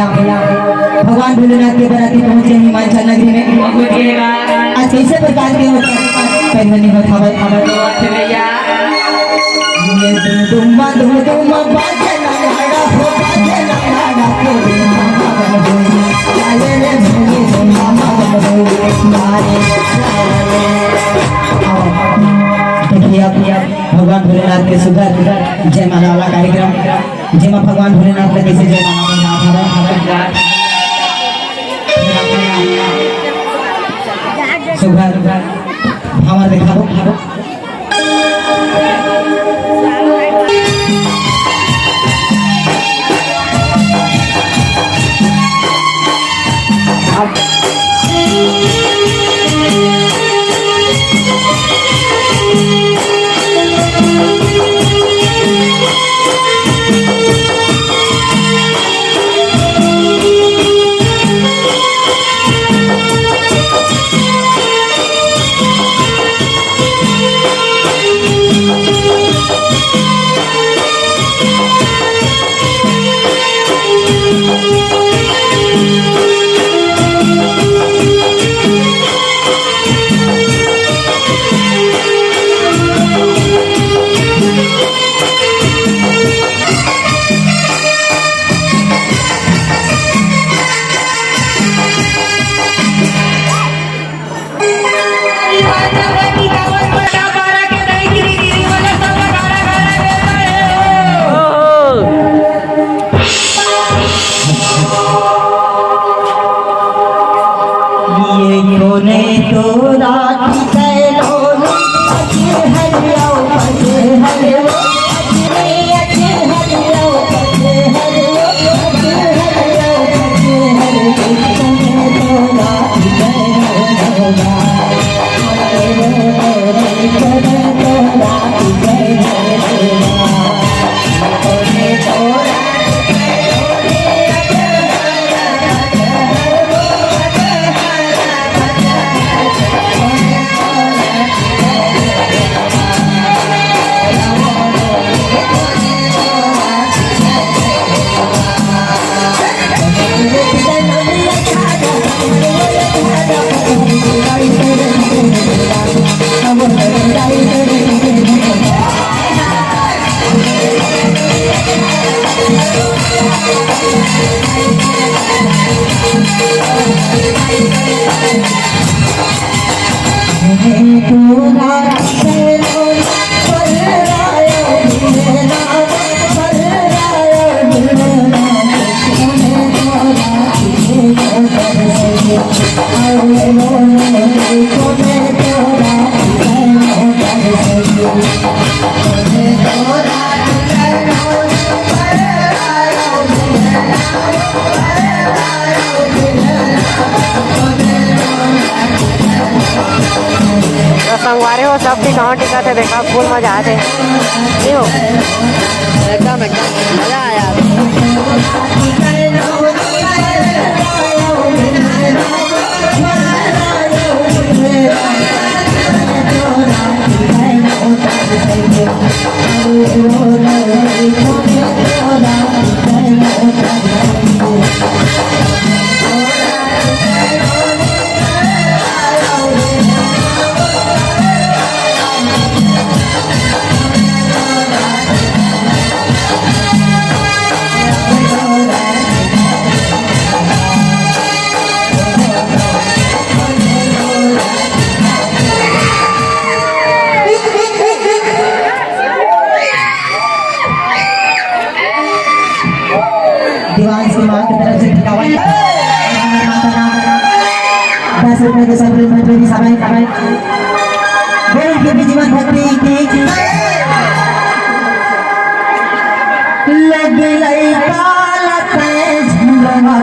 भगवान भोलेनाथ के बराती पहुंचे हिमाचल नगरी में। आज कैसे प्रकार के पहननी हो खबर खबर ये तुम बाजे लंगाड़ा हो बाजे लंगाड़ा के आले रे भोले मामा मारे देखिए अब भगवान भोलेनाथ के सुंदर जय माला वाला कार्यक्रम जेमा भगवान भोलेनाथ के कैसे जय माला सुबह हमारे दिखाओ संगवारे हो सब भी गाँव टिका थे देखा फुल मजा आते नहीं हो एकदम एकदम मजा आया दीवान की मां की तरफ से 10 रुपए के सब की सबाई बोल के भी जीवन भक्ति की लग लई काला पे झुलवा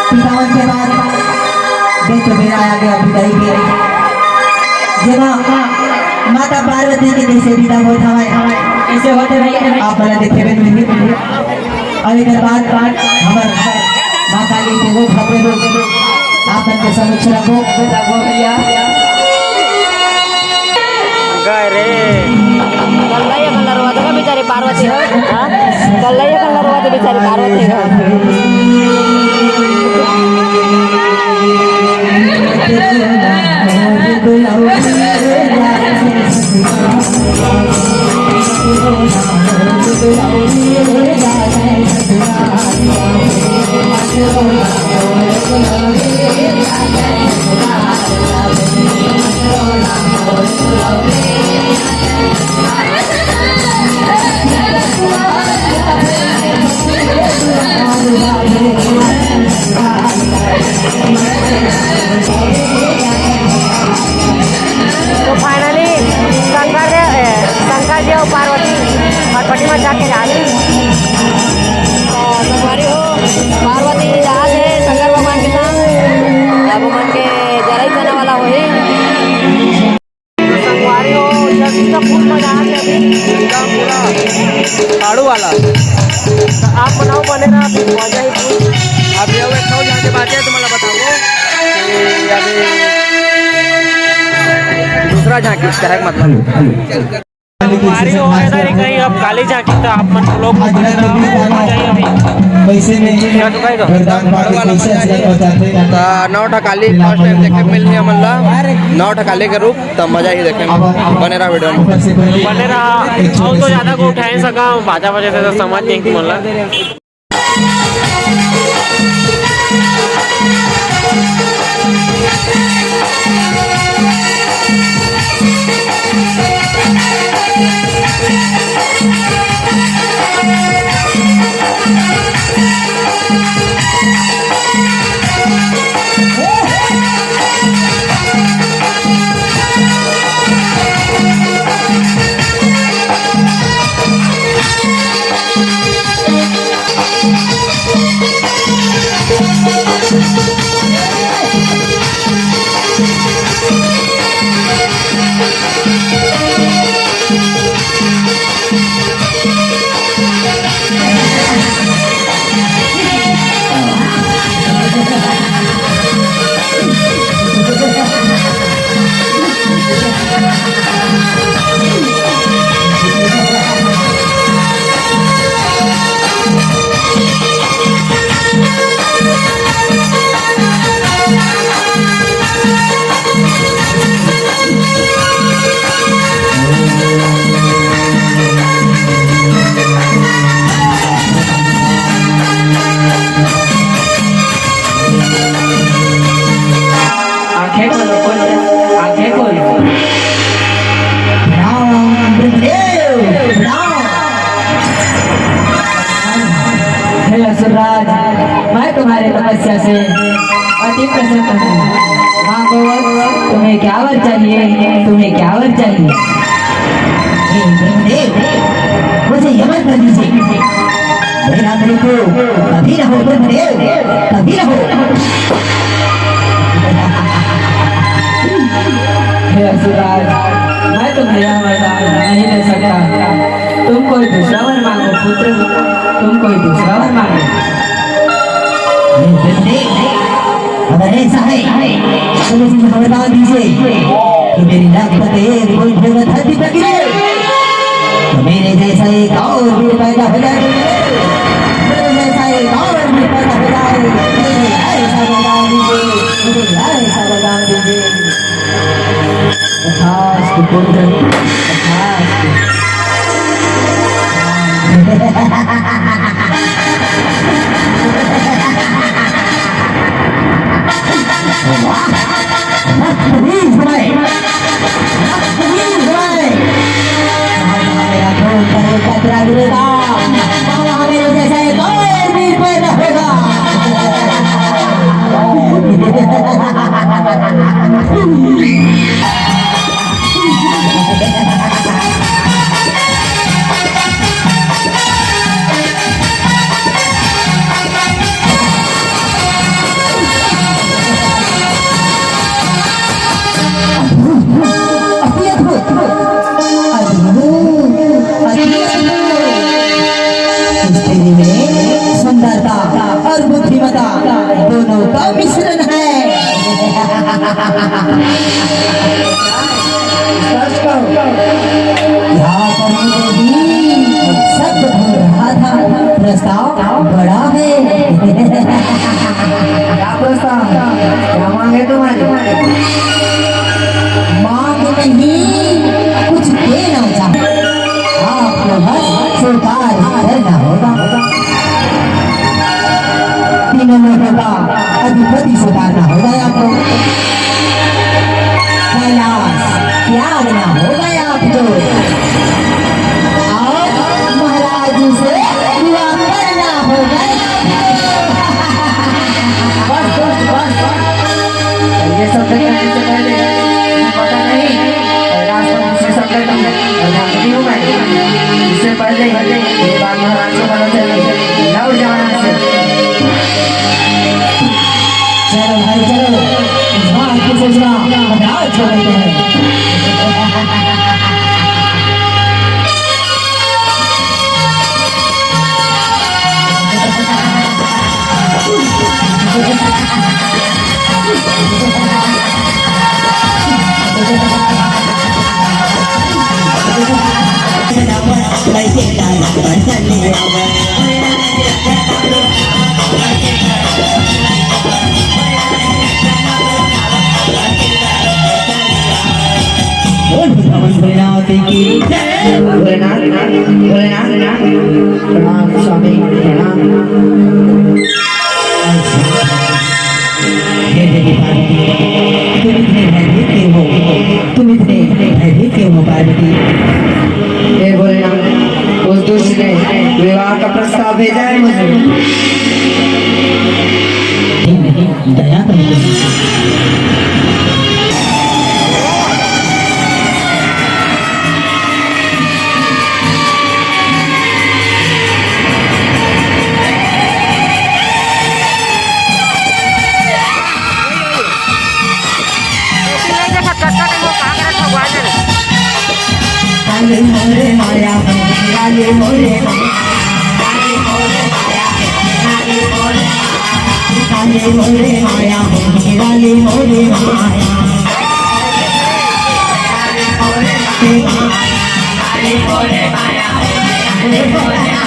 पितावन के बाद बेट मेरा आ गया विदाई के जब माता पार्वती के जैसे विदा होत हवाए ऐसे होते रहिए आप बड़ा देखे बे नहीं और इधर बात हमर मां काली के वो खबरे दो आप के समक्ष रखो भैया गए रे कल्लैया कलरवा तो बेचारी पार्वती है हां कल्लैया कलरवा तो बेचारी पार्वती तो फाइनली शंकर जी और पार्वती में जाके जा रहे संगवारी हो पार्वती जहाज है शंकर भगवान के साथ भगवान के जराई जाने वाला हो संगवारी हो जब फूल में जहाज है एकदम पूरा झाड़ू वाला आप बनाओ बने ना मजा ही फूल आप ये जहाँ के बात है तुम्हारा बताओ दूसरा झांकी इसका है मतलब हमारी हो है ना कहीं अब काली झांकी तो आप मन लोग पैसे में वरदान पा के पैसे असली पहुंचाते तो 9 ठकाली फर्स्ट टाइम देखे मिलनी हमला 9 ठकाली के रूप तब मजा ही देखे बने रहा वीडियो में बने रहा और तो ज्यादा को उठा नहीं सका बाजा बजे थे तो समझ नहीं मतलब आंखें खोलो खोलो आंखें खोलो राम ब्रह्मदेव राम। हे असुरराज, मैं तुम्हारे तपस्या से अति प्रसन्न हूँ। मांगो तुम्हें क्या वर चाहिए, तुम्हें क्या वर चाहिए। हे ब्रह्मदेव, मुझे यमन कर दीजिए। मेरा मृत्यु कभी न हो ब्रह्मदेव, कभी न हो। हे असुरराज, मैं तुम्हें यह वरदान नहीं दे सकता। तुम कोई दूसरा वर मांगो पुत्र, तुम कोई दूसरा वर मांगो। हे ब्रह्मदेव, अगर ऐसा है तो मुझे वरदान दीजिए कि मेरी नाक पर कोई भोग धरती पर गिरे तो मेरे जैसा एक और वीर पैदा हो जाए, मेरे जैसा एक और वीर पैदा हो जाए। मुझे ऐसा वरदान दीजिए, मुझे ऐसा वरदान दीजिए। तथास्तु पुत्र, तथास्तु। प्लीज भाई, प्लीज भाई, मेरा खून पर कतरा गिरेगा, वहाँ मेरे जैसा एक और वीर पैदा होगा। सुंदरता और बुद्धिमता दोनों का मिश्रण है। यहाँ पर भी सब हो रहा था, प्रस्ताव बड़ा है। क्या प्रस्ताव, क्या मांगे तुम्हारे। मांग नहीं, कुछ देना चाहे, आपको बस स्वीकार करना होगा। तीनों लोगों का अधिपति सुधारना होगा आपको, कैलाश त्यागना होगा आपको, और महाराज से विवाह करना होगा। बस बस बस बस, ये सब करने से पहले पता नहीं राष्ट्रपति से सब करता हूँ प्रधानमंत्री हूँ मैं। इससे पहले ये बात महाराज को पता चली, लौट जाना से। चलो भाई चलो, इस बात को सोचना महाराज छोड़ देते हैं। भोलेनाथ की जय, भोलेनाथ भोलेनाथ प्रणाम स्वामी प्रणाम। हे देवी पार्वती, तुम इतने भयभीत क्यों हो, तुम इतने भयभीत क्यों हो पार्वती। हे भोलेनाथ, उस दुष्ट ने विवाह का प्रस्ताव भेजा है मुझे। नहीं, दया करो। काले मोरे माया है, काले मोरे माया, काले मोरे माया है, काले मोरे माया, काले मोरे माया है, काले मोरे माया, काले मोरे माया है, काले मोरे माया।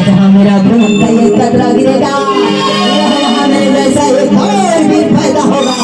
जहाँ मेरा भ्रम का ये कतरा गिरेगा वहाँ मेरे जैसा एक और भी पैदा होगा